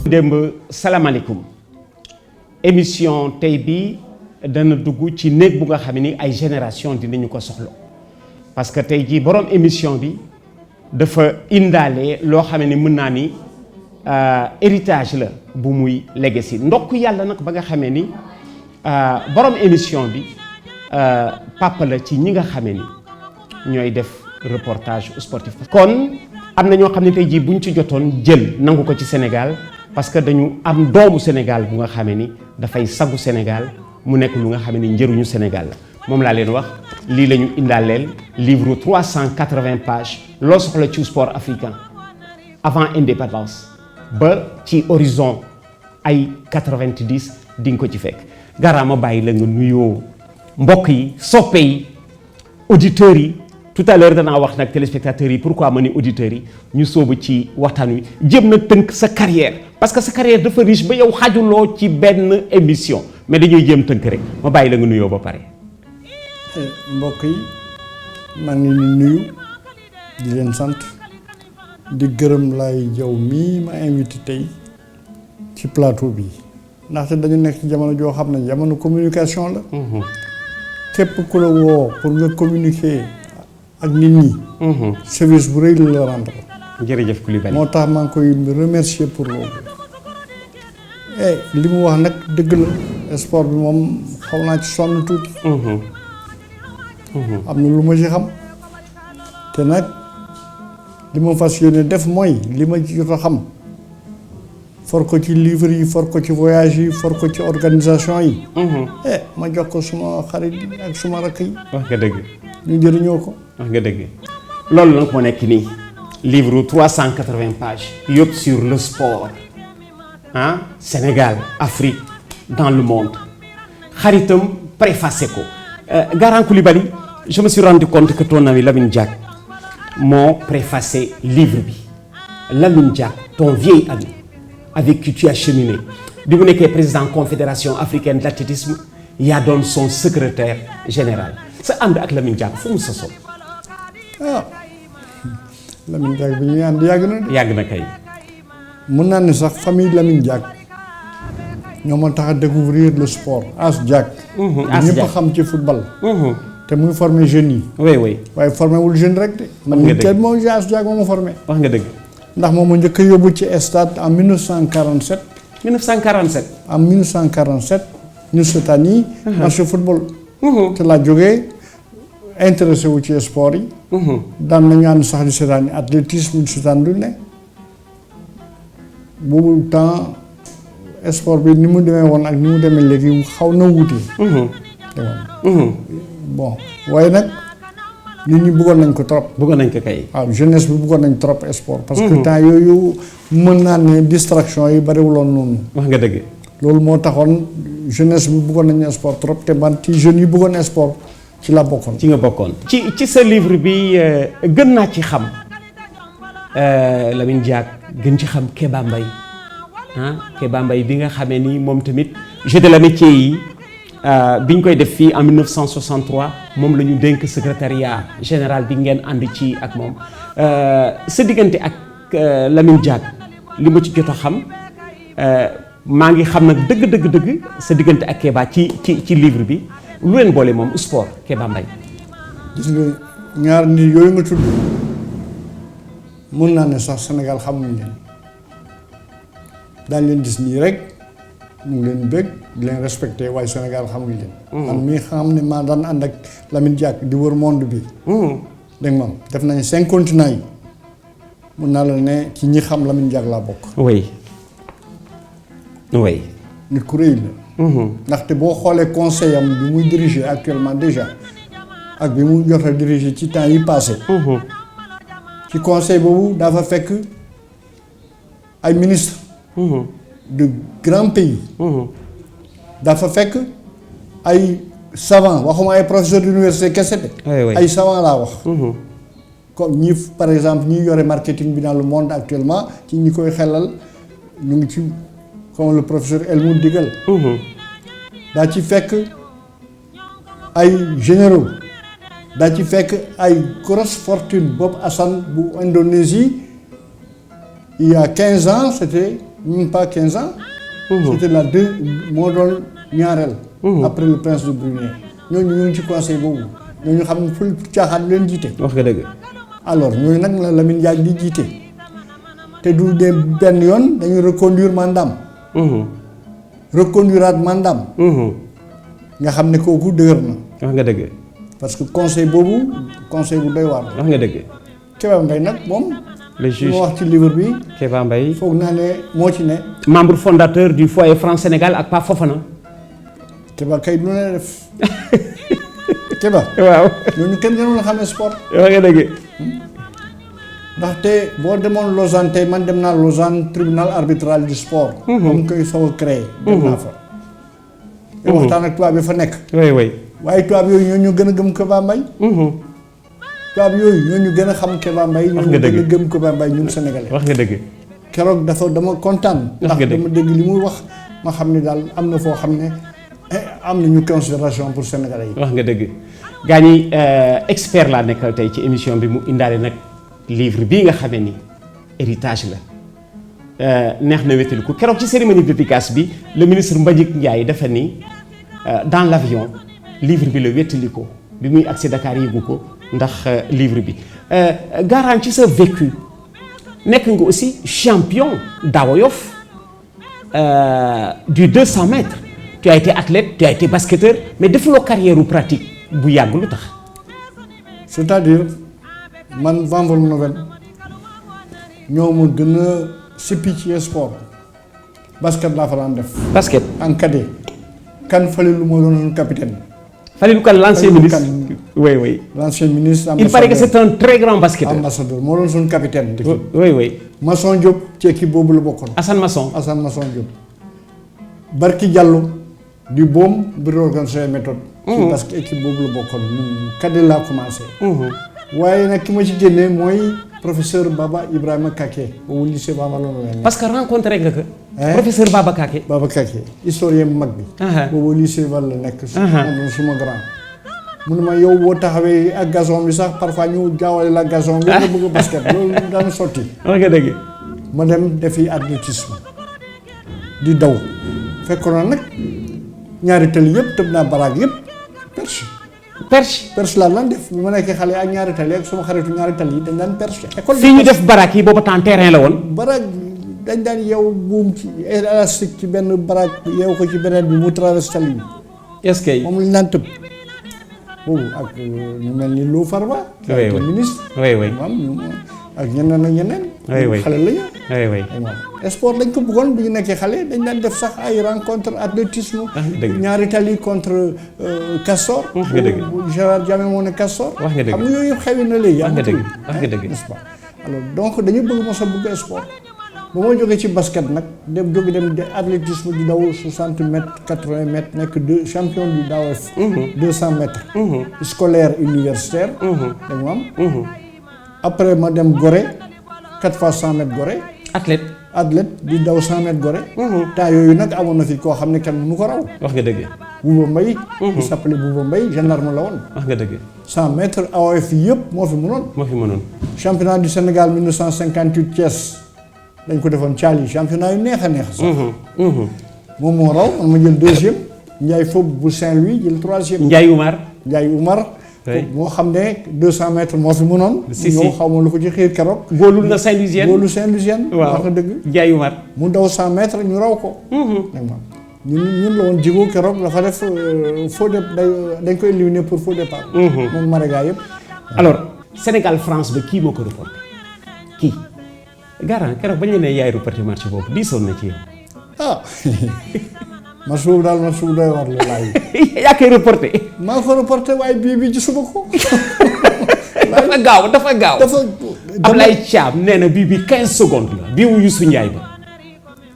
démb salaamaaleykum émission tey bi dana dugg ci néeg bu nga xam ni ay génération dinañu ko soxla parce que tey jii borom émission bi dafa indaale loo xam ni mën naa ni héritage la bu muy legacy ndokk yàlla nag ba nga xamee ni borom émission bi papa la ci ñi nga xamee ni ñooy def reportage sportif. kon am na ñoo xam ne tey jii buñ ci jotoon jël nangu ko ci Sénégal parce que dañu am doomu Sénégal bu nga xamee ni dafay sagu Sénégal mu nekk lu nga xamee ni njëriñu Sénégal la moom laa leen wax lii la ñu indaaleel livre 380 pages loo soxla ci sport africain avant indépendance ba ci horizon ay 90 di nga ko ci fekk. Garaama bàyyi la nga nuyoo mbokk yi soppe yi auditeurs yi. tout à l'heure danaa wax nag téléspectateurs yi pourquoi ma ni auditeurs yi ñu sóobu ci waxtaan wi jéem na tënk sa carrière parce que sa carrière dafa riche ba yow xajuloo ci benn émission mais dañuy jéem tënk rek ma bàyyi la nga nuyoo ba pare. mbokk yi maa ngi leen di nuyu di leen sant di gërëm Laye Diaw mii ma invité tey ci plateau bi ndaxte dañu nekk ci jamono joo xam ne jamono communication la. képp ku la woo pour nga communiquer. ak nit ñi. service bu rëy la rendre. jërëjëf Coulibaly. moo tax maa ngi koy remercier pour loolu. li mu wax nag dëgg la sport bi moom xaw naa ci sonn tuuti. am na lu ma ci xam. te nag li ma fas yéene def mooy li ma ci jot a xam. for ko ci livre yi for ko ci voyage yi for ko ci organisation yi. ma jox ko suma xarit yi ak suma rakk yi. wax nga dëgg. ñu jëriñoo ko. wax nga dëgg loolu nag moo nekk nii livre 380 pages yëpp sur le sport ah Sénégal Afrique dans le monde xaritam préfacé ko Garan Coulibaly je me suis rendu compte que ton ami Lamine Diack moo préfacé livre bi Lamine Diack ton vieil ami avec qui tu as cheminé bi mu nekkee président confédération africaine d'athlétisme yaa doon son secrétaire général sa ànd ak Lamine Diack fu mu sosoo. Lamine Diack bi ñuy ànd yàgg na. yàgg na kay. mën naa ne sax famille Lamine Diack ñoo ma tax a découvrir le sport As Diack. ñëpp a xam ci football. te muy formé jeunes yi. oui oui. waaye formé wul jeune rek de. wax nga dëgg man moom As Diack moo ma formé. wax nga dëgg. ndax moom ma njëkk a yóbbu ci stade en 1947. 1947. en 1947 ñu seetaan yi. match football. te laa jógee. intéressé wu ci sport yi. daan nañu ànd sax di seetaan athlétisme di seetaan lu ne. boobu temps sport bi ni mu demee woon ak ni mu demee léegi xaw na wuute. bon waaye nag nit ñi bëggoon nañ ko trop. bëggoon nañ ko kay. waaw jeunesse bi bëggoon nañ trop sport. parce que temps yooyu mën naa ne distraction yi bariwuloon noonu. wax nga dëgg. loolu moo taxoon jeunesse bi bëggoon nañu sport trop te man ci jeunes yi bëggoon sport. ci la bokkoon ci nga bokkoon. ci sa livre bi gën naa ci xam Lamine Diack gën ci xam Kéba Mbaye Kéba Mbaye bi nga xamee ni moom tamit jeu de l'amitié yi bi ñu koy def fii en 1963 moom la ñu dénk secrétariat général bi ngeen ànd ci ak moom sa diggante ak Lamine Diack li ma ci jot a xam maa ngi xam nag dëgg sa diggante ak Kéba ci livre bi. lu leen boole moom sport Kéba Mbaye. gis nga ñaar nit yooyu nga tudd mën naa ne sax Sénégal xamuñu leen daañ leen gis nii rek ñu ngi leen bëgg di leen respecté waaye Sénégal xamuñu leen. man mii xam ne maa daan ànd ak Lamine Diack di wër monde bi. dégg nga moom def nañu 5 continents yi mën naa la ne ci ñi xam Lamine Diack laa bokk. oui. nit ku rëy la. ndaxte boo xoolee conseil am bi muy diriger actuellement déjà ak bi mu jot a diriger ci temps yi passé ci conseil boobu dafa fekk ay ministres de grands pays dafa fekk ay savants waxuma ay professeurs d'université kese de ay savants laa wax comme ñi par exemple ñi yore marketing bi dans le monde actuellement ci ñi koy xelal ñu ngi ci comme le professeur Helmut Diegel daa ci fekk ay généraux daa ci fekk ay grosse fortune Bob Hassan bu Indonésie il y a 15 ans c'était même pas 15 ans. C'était la deux moo doon ñaareel. après le prince de Brunei. ñooñu ñu ngi ci conseil boobu ñooñu xam ne ful caaxaan leen jiite. wax nga dëgg. alors ñooñu nag la Lamine Diack di jiite te du dee benn yoon dañuy reconduire mandaam. reconduiraat mandaam. nga xam ne kooku dëgër na. wax nga dëgg. parce que conseil boobu conseil bu doy waar. wax nga dëgg. Kéba Mbaye nag moom. le juge moo wax ci livre bi. Kéba Mbaye. foog naa ne moo ci ne. membre fondateur du foyer France Sénégal ak Pape Fofana. Kéba kay lu ne def. Kéba. waaw. ñooñu kenn gënoon a xamee sport. wax nga dëgg. ndaxte boo demoon Lausanne tey man dem naa Lausanne tribunal arbitral du sport. moom koy soog a créé. dem naa fa. te waxtaan ak tubaab bi fa nekk. oui oui. waaye tubaab yooyu ñoo ñu gën a gëm Kéba Mbaye. tubaab yooyu ñoo ñu gën a xam Kéba Mbaye. wax nga dëgg ñoo ñu gën a gëm Kéba Mbaye ñun sénégalais. wax nga dëgg. keroog dama kontaan. wax nga dëgg ndax dama dégg li muy wax ma xam ne daal am na foo xam ne am nañu considération pour sénégalais yi. wax nga dëgg. gaa ñi expert laa nekkal tey ci émission bi mu indaale nag livre bii nga xamee ni héritage la neex na wétali ko keroog ci cérémonie de dédicace bi le ministre Mbagnick Ndiaye dafa ni dans l'avion livre bi la wétali ko bi muy agsi Dakar yëgu ko ndax livre bi Garant ci sa vécu nekk nga aussi champion Dawa Yoff du 200 mètres tu as été athlète tu as été basketteur mais defuloo carrière pratique bu yàgg lu tax. c'est-à-dire man Vanval Novel ñoo ma gën a sippi ci sport basket laa fa daan def. basket en cadet kan Falilou moo doon capitaine. Falilou Kane l'ancien ministre oui oui. l'ancien ministre. il paraît que c'est un très grand basketteur. ambassadeur moo doon suñu capitaine. oui oui. Masson Diop ci équipe boobu la bokkoon. Assane Masson Diop. Barki Diallo du boom bi organisé méthode. parce que équipe boobu la bokkoon ñun cadet laa commencé. waaye nag ki ma ci génnee mooy professeur Baba Ibrahima Kaké boobu lycée Baba la ñu. parce que rencontré nga ko. professeur Baba Kaké. Baba Kaké historien bu mag bi. boobu lycée Val la nekk. moom suma grand. mu ne ma yow boo taxawee ak gazon bi sax parfois ñu jaawale la gazon bi nga bëgg basket loolu daan sotti. wax nga dëgg. ma dem defi athlétisme di daw fekkoon na nag ñaari tali yëpp tëb naa baraag yëpp perche laa daan def bi ma nekkee xale ak ñaari tali ak suma xaritu ñaari tali yi dañ daan perche. école fii ñu def baraag yi booba temps terrain la woon. baraag dañ daan yeew buum ci élastique ci benn baraag yeew ko ci beneen bi mu traverse tali bi. est-ce que. moom lañ daan tëb boobu ak ñu mel ni Lô Farba. oui oui ministre. oui ak ñeneen ak ñeneen. oui xale la ñu. oui sport dañ ko bëggoon bi ñu nekkee xale dañ daan def sax ay rencontre athlétisme. dëgg ñaari tali contre Castor. wax nga dëgg Gérard Diamé moo ne Castor. wax nga dëgg xam nga yooyu yëpp xewi na léegi. wax nga dëgg wax nga dëgg n'est-ce pas alors donc dañu bëgg mos a bëgg sport. ba ma jógee ci basket nag dem de athlétisme di daw 60 mètres 80 mètres nekk champion du Dawa Yoff. 200 mètres. scolaire universitaire. da nga am. après ma dem Gorée 4 fois 100 mètres Gorée. athlète di daw 100 mètres Gorée. temps yooyu nag amoon na fi koo xam ne kenn mënu ko raw. wax nga dëgg. Bouba Mbaye. il s'appelait Bouba Mbaye gendarme la woon. wax nga dëgg. 100 mètres AOF yëpp moo fi mënoon. championnat du Sénégal 1958 Thiès dañ ko defoon Thiali championnat yu neex a neex sax. moom moo raw man ma jël deuxième. Ndiaye Fob bu Saint-Louis jël troisième. Ndiaye Oumar. moo xam ne 200 mètres moo fi mënoon. ñëw xaw ma lu ko ci xiir keroog. góolul na Saint-Louisienne. waaw wax na dëgg. Ndiaye Oumar. mu daw 100 mètres ñu raw ko. ñun la woon jigo keroog dafa def faux départ dañ koy éliminer pour faux départ. moom Maréga yëpp. alors Sénégal France ba kii moo ko reporté kii Garant keroog bañ la nee yaay reporté match boobu diisoon na ci yow. match boobu daal match bu doy war la laay. yaa koy reporté. maa ko reporté waaye bii bi gisuma ko. dafa gaaw. Ablaye Thiam nee na bii 15 secondes la bii wu Youssou Ndiaye ba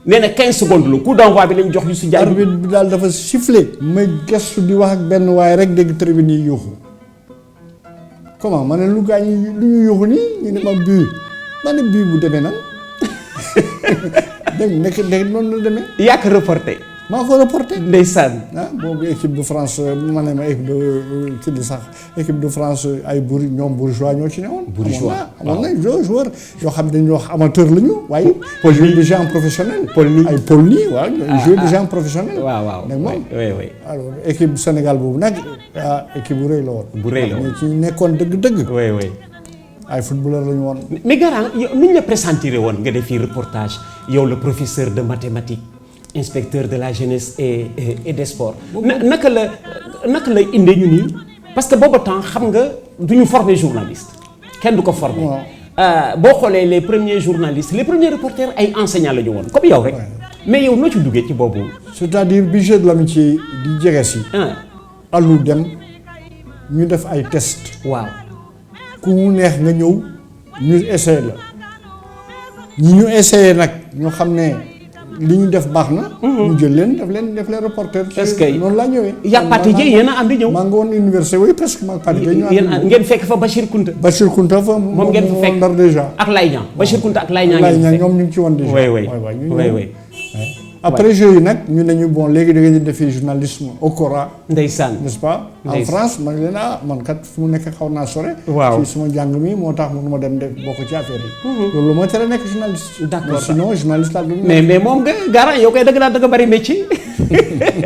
nee na 15 secondes la coup d'envoi bi lañ jox Youssou Ndiaye. arbitre bi daal dafa sifflé. may gestu di wax ak benn waaye rek dégg tribune yi yuuxu. comment ma ne lu gaañ lu ñu yuuxu nii ñu ne ma bii ma ne bii bu demee nan dégg nekk noonu la demee. yaa ko reporté. maa ko reporté. ndeysaan. ah boobu équipe de France ma ne ma équipe de France ay ñoom bourgeois ñoo ci newoon. bourgeois amoon na joueur yoo xam ne dañuy wax amateur la ñu. waaye Paul joué déjà en professionnel. ay Paul nii waaw joué déjà en professionnel. waaw nag moom oui. alors équipe Sénégal boobu nag équipe bu rëy la woon. bu rëy la woon ci nekkoon dëgg-dëgg. oui. ay footballeur la ñu woon. mais Garant yow ni ñu la présenté woon nga def fii reportage yow le professeur de mathématiques inspecteur de la jeunesse et des sports. naka la indee ñu nii parce que booba temps xam nga du ñu former journaliste kenn du ko former. boo xoolee les premiers journalistes les premiers reporters ay enseignants la ñu woon comme yow rek. mais yow noo ci duggee ci boobu. c'est-à-dire bi Jeux de l'amitié di jege si. allu dem ñu def ay test. waaw. ku mu neex nga ñëw ñu essayé la ñu essayé nag ñu xam ne li ñu def baax na. ñu jël def leen reporter. est-ce que noonu laa ñëwee. yaa Pathé Dieye yéen a ànd ñëw. maa ngi woon université oui presque maa Pathé Dieye. yéen ngeen fekk fa Bachir Kounta. Bachir Kounta fa moom ngeen fa fekk Ndar déjà. ak Lay Niang Bachir Kounta ak Lay Niang ngeen fa fekk ñoom ñu ngi ci woon déjà. oui. après Jeux yi nag ñu ne ñu bon léegi da ngeen di defee journalisme au Cora. ndeysaan n'est-ce pas. en France man leen man kat fu mu nekk xaw naa sore. waaw ci suma jàng mi moo tax mënuma dem def bokk ci affaire yi. loolu moo tere nekk journaliste. d'accord sinon journaliste laa doon. mais moom nga Garant yow kay da nga bari métier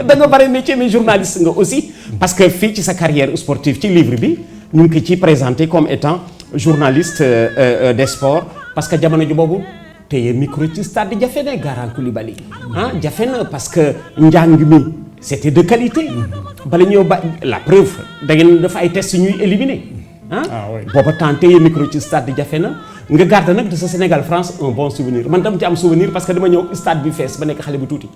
da nga bari métier mais journaliste nga aussi. parce que fii ci sa carrière sportive ci livre bi ñu ngi ko ci présenté comme étant journaliste des sports parce que jamono ji boobu. téye micro ci stade jafe na Garant Coulibaly jafe na parce que njàng mi c'était de qualité bala ñëw ba la preuve da ngeen dafa ay tests ñuy éliminer booba temps téye micro ci stade jafe na nga garde nag de sa Sénégal France un bon souvenir man dama ci am souvenir parce que dama ñëw stade bi fees ba nekk xale bu tuuti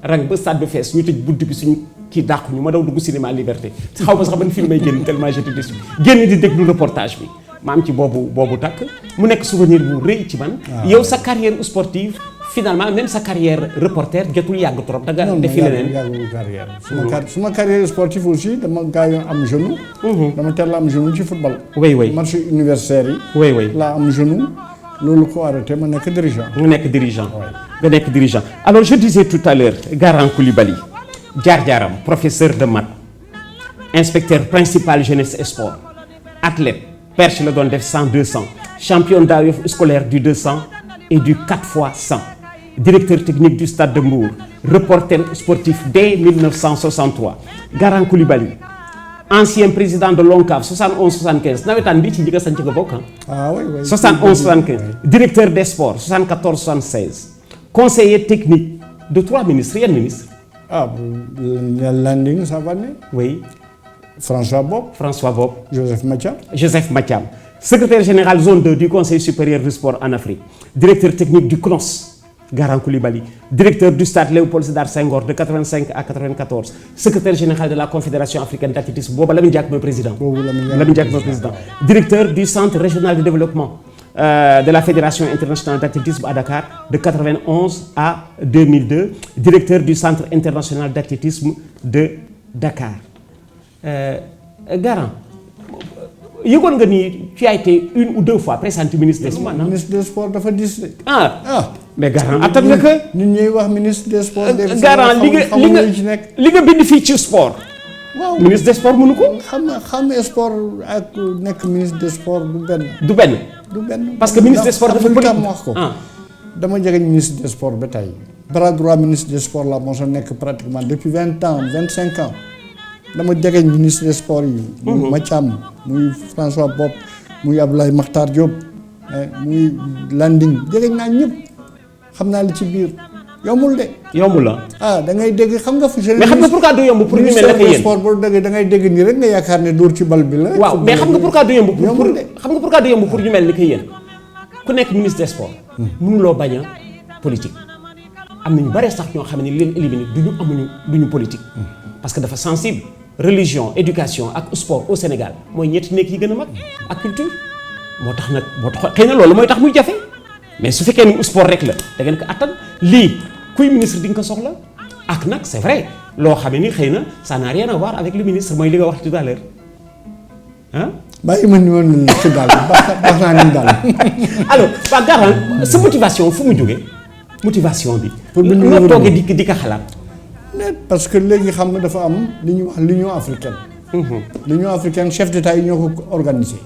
rang ba stade bi fees ñu tëj bunt bi suñu kii dàqu ñu ma daw dugg cinéma Liberté xaw ma sax ban film may génn tellement j'étais déçu génn di déglu reportage bi ma am ci boobu takk mu nekk souvenir bu rëy ci man. yow sa carrière sportive finalement même sa carrière reporter jotul yàgg trop da nga defi leneen. yàggul carrière suma carrière sportive aussi dama gaayoon am genou. dama teel am genou ci football. oui match universitaire yi. oui laa am genou loolu ko arrêté ma nekk dirigeant. nga nekk dirigeant alors je disais tout à l'heure Garant Coulibaly jaar-jaaram professeur de maths inspecteur principal jeunesse et sport athlète. perche la doon def 100-200 champion d'Ayof scolaire du 200 et du 4x100 directeur technique du Stade de Mbour reporter sportif dès 1963 Garant Coulibaly ancien président de l'ONCAV 71-75 nawetaan bi ci njëkk a sanc nga bokk oui 71-75 directeur des sports 74-76 conseiller technique de 3 ministres yan ministre Landing Savané. oui. François Bob. Joseph Mathiam. Secrétaire général zone 2 du Conseil supérieur du sport en Afrique. Directeur technique du CNOS, Garant Coulibaly. Directeur du stade Léopold Sédar Senghor de 85 à 94. Secrétaire général de la Confédération africaine d'athlétisme. Booba Lamine Diack mooy président. Directeur du centre régional de développement de la Fédération internationale d'athlétisme à Dakar de 91 à 2002. Directeur du centre international d'athlétisme de Dakar. Garant yëgoon nga ni tu as été une ou deux fois présenté ministre des sports. ministre des sports dafa dis de. mais Garant attan nga que. nit ñuy wax ministre des sports. Garant li nga bind fii ci sport. waaw ministre des sports mënu ko. xam sport ak nekk ministre des sports du benn. parce que ministre des sports dafa bëri ma wax ko. dama jegeñ ministre des sports ba tey. bras droit ministre des sports la moo sa nekk pratiquement depuis 20 ans 25 ans. dama jegeñ ministre des sports yi. muy Mathiam muy François Bob muy Abdoulaye Makhtar Diop muy Landing jegeñ naa ñëpp xam naa li ci biir yombul de. yombul la. da ngay dégg xam nga. mais xam nga pourquoi du yomb pour ñu mel ne que yéen sport boo déggee da ngay dégg nii rek nga yaakaar ne dóor ci bal bi la. waaw mais xam nga pourquoi du yomb pour ñu mel ni que yéen ku nekk ministre des sports. mënuloo bañ a politique. am na ñu bare sax ñoo xam ne leen éliminé duñu politique. parce que dafa sensible religion éducation ak sport au Sénégal mooy ñetti nekk yi gën a mag ak culture moo tax xëy na loolu mooy tax muy jafe mais su fekkee ni sport rek la da ngeen ko attan lii kuy ministre di nga ko soxla ak nag c'est vrai loo xam ne ni xëy na ça n'a rien à voir avec le ministre mooy li nga wax tout à l'heure bàyyi ma ni woon ci daal baax naa ni daal. alors waa Garant sa motivation fu mu jógee motivation bi. pour noo toogee di ko xalaat. net parce que léegi xam nga dafa am li ñuy wax l'Union africaine. L'Union africaine chef d'État yi ñoo ko organisé.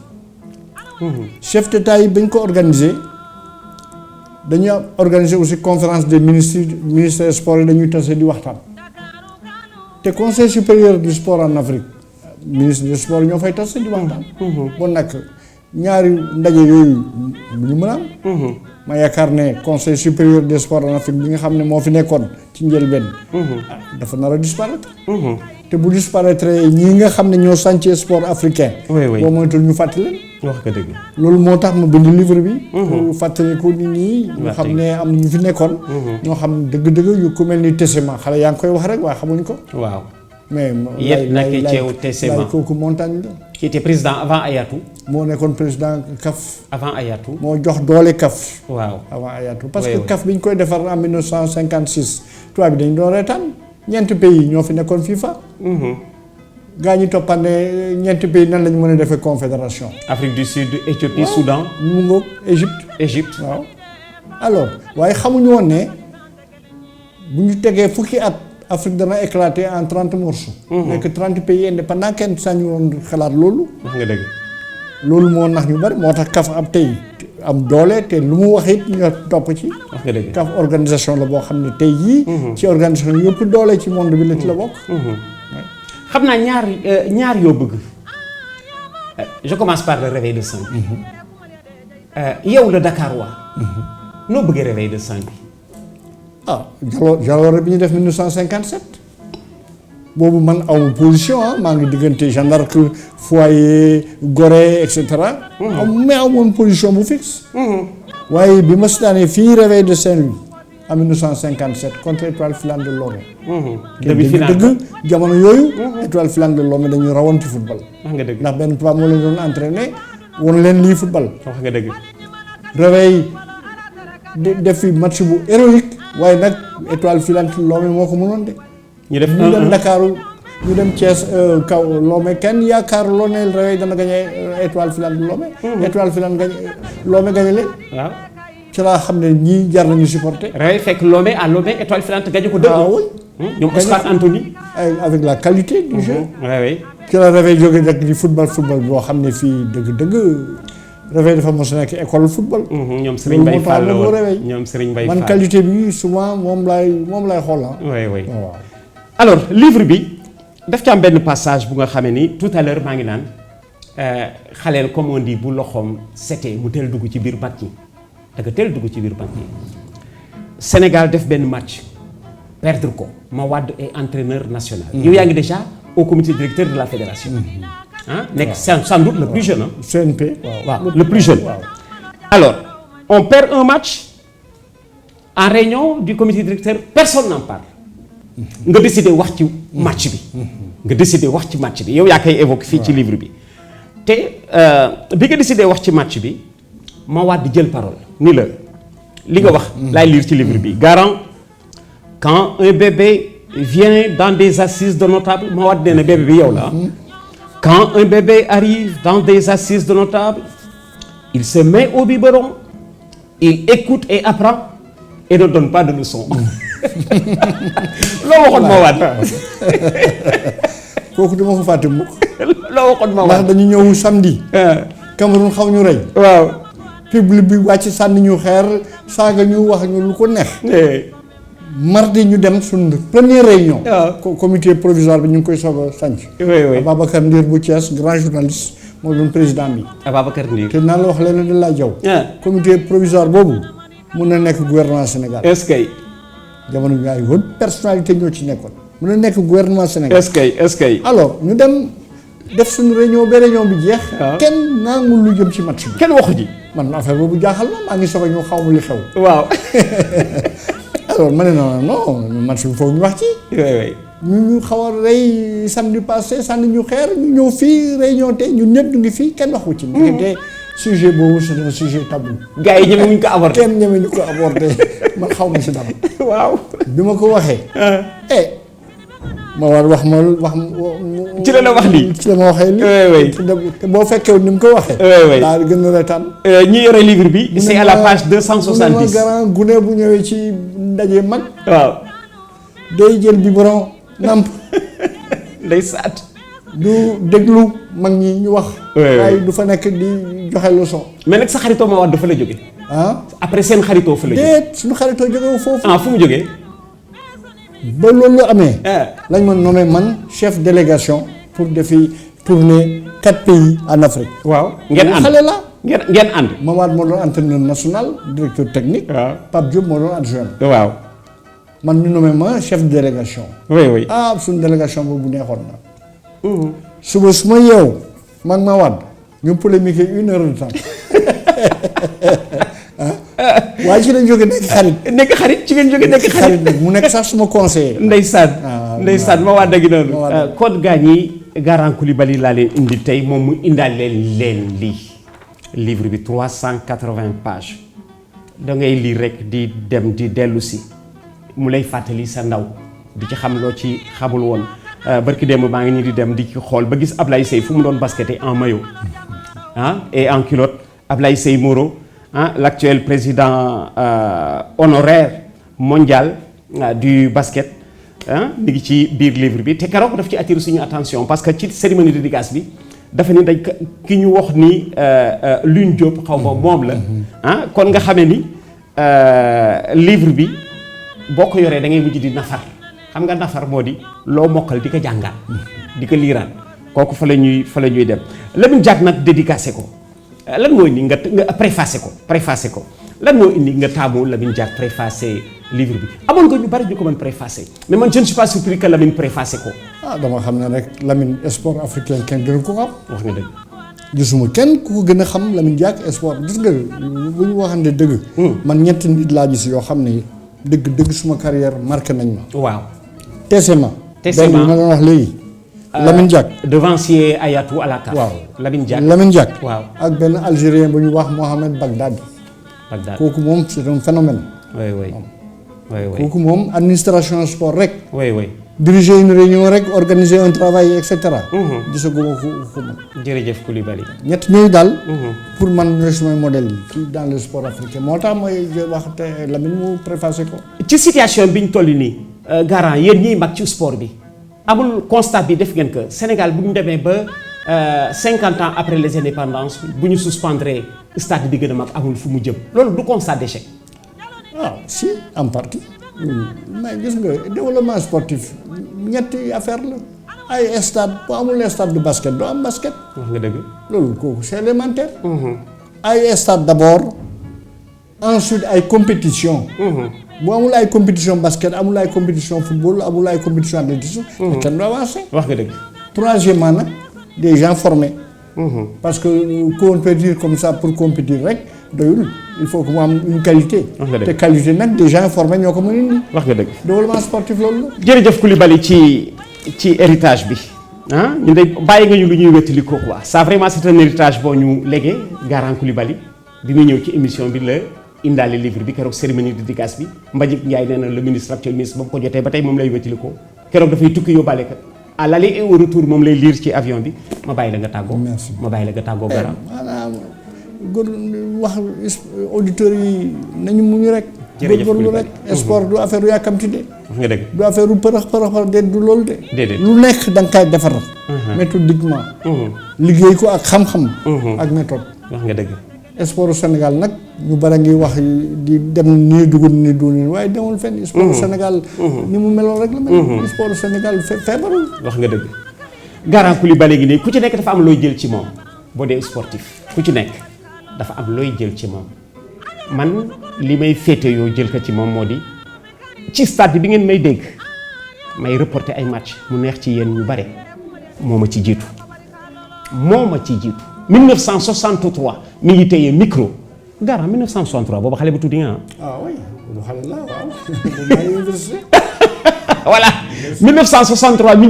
Chef d'État yi bañ ko organisé dañuy organiser aussi conférence des ministres des sports yi dañuy tase di waxtaan. te conseil supérieur du sport en Afrique ministre des sports ñoo fay tase di waxtaan. bon nag ñaari ndaje yooyu ñu mën a am. ma yaakaar ne conseil supérieur des sports en Afrique bi nga xam ne moo fi nekkoon ci njëlbeen. dafa nar a disparaître. te bu disparaître ñii nga xam ne ñoo sàncee sport africain. boo moytul ñu fàttali leen. wax nga dëgg. loolu moo tax ma bind livre bi. pour fàttaliku nit ñi. ñoo xam ne am ñu fi nekkoon. ñoo xam dëgg-dëgg yu ku mel ni Tessema xale yaa ngi koy wax rek waaye xamuñ ko. waaw. mais yéen nag ceew Tessema kooku montagne la. qui était président avant Ayatou. moo nekkoon président CAF. avant Ayatou. moo jox doole CAF. waaw avant Ayatou parce que CAF bi ñu koy defar en 1956 tubaab bi dañu doon reetaan ñeenti pays ñoo fi nekkoon FIFA. gaa ñi toppande ñeenti pays nan la ñu mën a defee confédération. Afrique du Sud Éthiopie Soudan. mu ngoog Égypte. waaw alors waaye xamuñu woon ne bu ñu tegee fukki at Afrique dana éclater en 30 morceaux. nekk 30 pays indépendants kenn sañu woon xalaat loolu. wax nga dëgg. loolu moo nax ñu bari moo tax CAF am tey am doole te lu mu wax it ñu topp ci. wax nga dëgg. CAF organisation la boo xam ne tey jii. ci organisation yëpp doole ci monde bi la ci la bokk. xam naa ñaar yoo bëgg. je commence par le réveil de Saint-Louis. yow la Dakarois. noo bëggee réveil de Saint-Louis. jaloore bi ñu def 1957 boobu man aw position maa ngi diggante Jeanne d'Arc Foyer Gorée et cetera. mais amoon position bu fixe. waaye bi ma si daanee fii réveil de Saint-Louis en 1957 contre Étoile Filante de Lomé. demi-finale dëgg jamono yooyu. Étoile Filante de Lomé dañuy rawoon ci football. wax nga dëgg. ndax benn tubaab moo leen doon entraîné woon leen lii football. wax nga dëgg. réveil def fi match bu héroïque waaye nag Étoile Filante Lomé moo ko mënoon de. ñu def ñu dem Ndakaaru ñu dem Thiès kaw Lomé kenn yaakaar loo ne réveil dana gagné Étoile Filante Lomé. Étoile Filante gagné Lomé gagné leen. waaw. ci laa xam ne ñii jar nañu supporter. réveil fekk Lomé à Lomé Étoile Filante gagné ko dëgg. waaw ñoom Oscar Anthony. avec la qualité du jeu. réveil. ci la réveil jógee nag di football boo xam ne fii dëgg-dëgg réveil dafa mos a nekk école football. ñoom Serigne Mbaye Fall la woon ñoom Serigne Mbaye Fall man qualité bi souvent moom laay xool ah. oui waaw. alors livre bi daf ci am benn passage bu nga xamee ni tout à l'heure maa ngi naan xaleel comme on dit bu loxoom setee mu teel dugg ci biir bat ñi da nga teel dugg ci biir bat ñi Sénégal def benn match perdre ko Mawade est entraîneur national. yow yaa ngi déjà au comité directeur de la fédération. nekk sans doute le plus jeune. CNP waaw le plus jeune. alors on perd un match en réunion du comité directeur personne n'en parle. nga décidé wax ci match bi. nga décidé wax ci match bi yow yaa koy évoqué fii ci livre bi. te bi nga décidé wax ci match bi Mawade di jël parole ni la li nga wax. laay lire ci livre bi garant quand un bébé vient dans des assises de notable Mawade nee na bébé bi yow la quand un bébé arrive dans des assises de notable il se met au biberon il écoute et apprend et ne donne pas de leçons. loo waxoon Mawade. kooku dama ko fàtte mukk. loo waxoon Mawade. ndax dañu ñëw samedi. Cameroun xaw ñu rey. waaw. public bi wàcc sànni ñu xeer saaga ñu wax ñu lu ko neex. mardi ñu dem suñu première réunion. comité provisoire bi ñu ngi koy soog a sànc. Ababacar Ndir bu Thiès grand journaliste moo doon président bi. Ababacar Ndir. te naa la wax leneen di laa jaw. comité provisoire boobu mun na nekk gouvernement Sénégal. est-ce que. jamono bi ay haute personnalité ñoo ci nekkoon. mun na nekk gouvernement Sénégal. est-ce que. alors ñu dem def suñu réunion ba réunion bi jeex. kenn nangul lu jëm ci match bi. kenn waxu ji. man affaire boobu jaaxal na maa ngi soog a ñëw xaw ma li xew. waaw. alors ma ne non match bi foog ñu wax ci. ñu xaw a rey samedi passé sànni ñu xeer ñu ñëw fii réunion te ñun ñëpp ñu ngi fii kenn waxu ci. te sujet boobu c'est un sujet tabou. gars yi ñemewuñ ko aborder. kenn ñemewuñ ko aborder man xaw ma si dara. waaw. bi ma ko waxee. ma war wax ci la wax lii. ci la ma waxee lii. te boo fekkee ni mu ko waxee. daal gën a retaan. ñi yore livre bi. c'est à la page 270. mu ne ma grand gune bu ñëwee ci ndaje mag. waaw. day jël biberon namp ndeysaan. du déglu mag ñi ñu wax. waaye du fa nekk di joxe leçon. mais nag sa xaritoo ma wax dafa la jóge ah après seen xaritoo fa la jóge. déet suñu xaritoo jógewu foofu. fu mu jógee. ba loolu amee. lañ ma nommé man chef délégation pour defi tourner 4 pays en Afrique. waaw ngeen ànd xale la. ngeen ànd. Mamad moo doon entraîneur national directeur technique. waaw Pape Diop moo doon adjoint. waaw. man ñu nommé ma chef de délégation. oui. suñu délégation boobu neexoon na. suba su ma yeewu mag ma wadd ñu polémiquer 1 heure de temps. waaye ci lañ jóge nekk xarit. nekk xarit ci ngeen jóge nekk xarit nag mu nekk sax suma conseiller. ndeysaan ma waa dagi noonu. kon gaañ yi Garan Coulibaly laa leen indi tey moom mu indaal leen lii livre bi 380 pages da ngay lire rek di dem di dellu si mu lay fàttali sa ndaw di ci xam loo ci xamul woon barki démb maa ngi nii di dem di ci xool ba gis Ablaye Seye fu mu doon basketter en maillot et en culotte Ablaye Seye Moro l'actuel président honoraire mondial du basket mi ngi ci biir livre bi te keroog daf ci attirer suñu attention parce que ci cérémonie de dédicace bi dafa ni dañ ki ñu wax ni Lune Diop xaw ma moom la kon nga xamee ni livre bi boo ko yoree da ngay mujj di nafar xam nga nafar moo di loo mokkal di ko jàngaat di ko liiraat kooku fa la ñuy dem Lamine Diack nag dédicacé ko lan moo indi nga préfacé ko lan moo indi nga taamu Lamine Diack préfacé livre bi amoon nga ñu bari ñu ko mën préfacé mais man je ne suis pas surpris que Lamine préfacé ko. dama xam ne rek Lamine sport africain kenn gënu ko xam. wax nga dëgg. gisuma kenn ku ko gën a xam Lamine Diack sport gis nga bu ñu waxante dëgg. man ñetti nit laa gis yoo xam ne dëgg suma carrière marqué nañ ma. waaw. Tessema. benn ma doon wax léegi. Lamine Diack. devancier Ayatou à la CAF. waaw Lamine Diack. waaw ak benn algérien bu ñu wax Mohamed Bagdad. kooku moom c'est un phénomène. oui. kooku moom administration sport rek. oui. diriger une réunion rek organiser un travail et cetera. gisaguma ko man. jërëjëf Coulibaly. ñett ñooyu daal. pour man ñooy sumay modèle yi ci dans le sport africain moo tax mooy wax te Lamine mu préfacé ko. ci situation bi ñu toll nii. Garan yéen ñiy mag ci sport bi amul constat bi def ngeen que Sénégal bu ñu demee ba 50 ans après les indépendances bu ñu suspendre stade bi gën a mag amul fu mu jëm loolu du constat d'échec. si en partie mais gis nga développement sportif ñetti affaire la ay stade bu amul stade de basket doo am basket. wax nga dëgg. loolu kooku c'est élémentaire. ay stade d'abord ensuite ay compétition. bu amul ay compétition basket amul ay compétition football amul ay compétition athlétisme. kenn du avancé. wax nga dëgg. troisièmement nag des gens formés. parce que compétir comme ça pour compétir rek doyul il faut que mu am une qualité. te qualité nag des gens formés ñoo ko mën a indi. wax nga dëgg. développement sportif loolu la. jërëjëf Coulibaly ci héritage bi ñu de bàyyi nga ñu lu ñuy wettali ko quoi ça vraiment c'est un héritage boo ñu légué Garan Coulibaly bi muy ñëw ci émission bi la indaale livre bi keroog cérémonie de dédicace bi Mbagnick Ndiaye nee na le ministre actuel ministre ba mu ko jotee ba tey moom lay wettali ko keroog dafay tukki yóbbaale ka à l'aller et au retour moom lay lire ci avion bi ma bàyyi la nga tàggoo. merci ma bàyyi la nga tàggoo Garan. maanaam góor wax auditeurs yi nañu muñu rek. jërëjëf góorgóorlu rek. sport du affaire yu yàkkamti de. wax nga dëgg. du affaire yu përëx de du loolu de. déedéet lu nekk da nga koy defar. méthodiquement. liggéey ko ak xam-xam. ak méthode. wax nga dëgg. sportu Sénégal nag ñu bari ngi wax di dem nii dugub nii du nii waaye demul fenn. sportu Sénégal ni mu meloon rek la mel. sportu Sénégal feebarul. wax nga dëgg. Garan Coulibaly gi nii ku ci nekk dafa am looy jël ci moom boo dee sportif ku ci nekk dafa am looy jël ci moom man li may féete yoo jël ko ci moom moo di ci stade bi ngeen may dégg may reporter ay match mu neex ci yéen ñu bare moo ma ci jiitu 1963 mi ngi téye micro Garan 1963 boobu xale bu tuddi nga oui bu xale la waaw voilà 1963 mi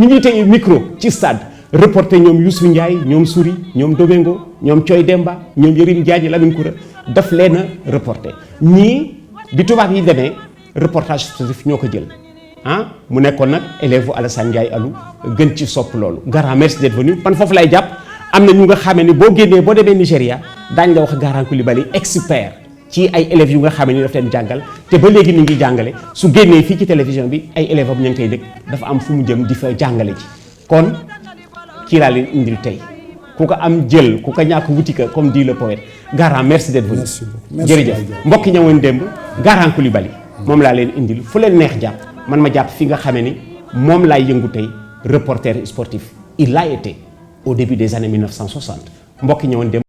ngi téye micro ci stade reporter ñoom Youssou Ndiaye ñoom Souri ñoom Dobengo ñoom Thioy Demba ñoom Yérim Diagne Lamine Koura daf leen a reporter ñii bi tubaab yi demee reportage sportif ñoo ko jël mu nekkoon nag élève Alassane Ndiaye Alou gën ci sopp loolu. Garan merci d'être venu man foofu lay jàpp am na ñu nga xamee ni boo génnee boo demee Nigéria daañu la wax Garan Coulibaly expert ci ay élèves yu nga xam ne daf leen jàngal te ba léegi mi ngi jàngale su génnee fii ci télévision bi ay élèves am ña ngi koy dëkk dafa am fu mu jëm di fa jàngale ji kon kii laa leen indil tey ku ko am jël ku ko ñàkk wuti ka comme dit le poète Garant merci d'être venu. jërëjëf mbokki ñëwoon démb Garant Coulibaly moom laa leen indil fu leen neex jàpp man ma jàpp fi nga xamee ni moom laay yëngu tey reporter sportif il l'a été au début des années 1960 mbokki ñëwoon démb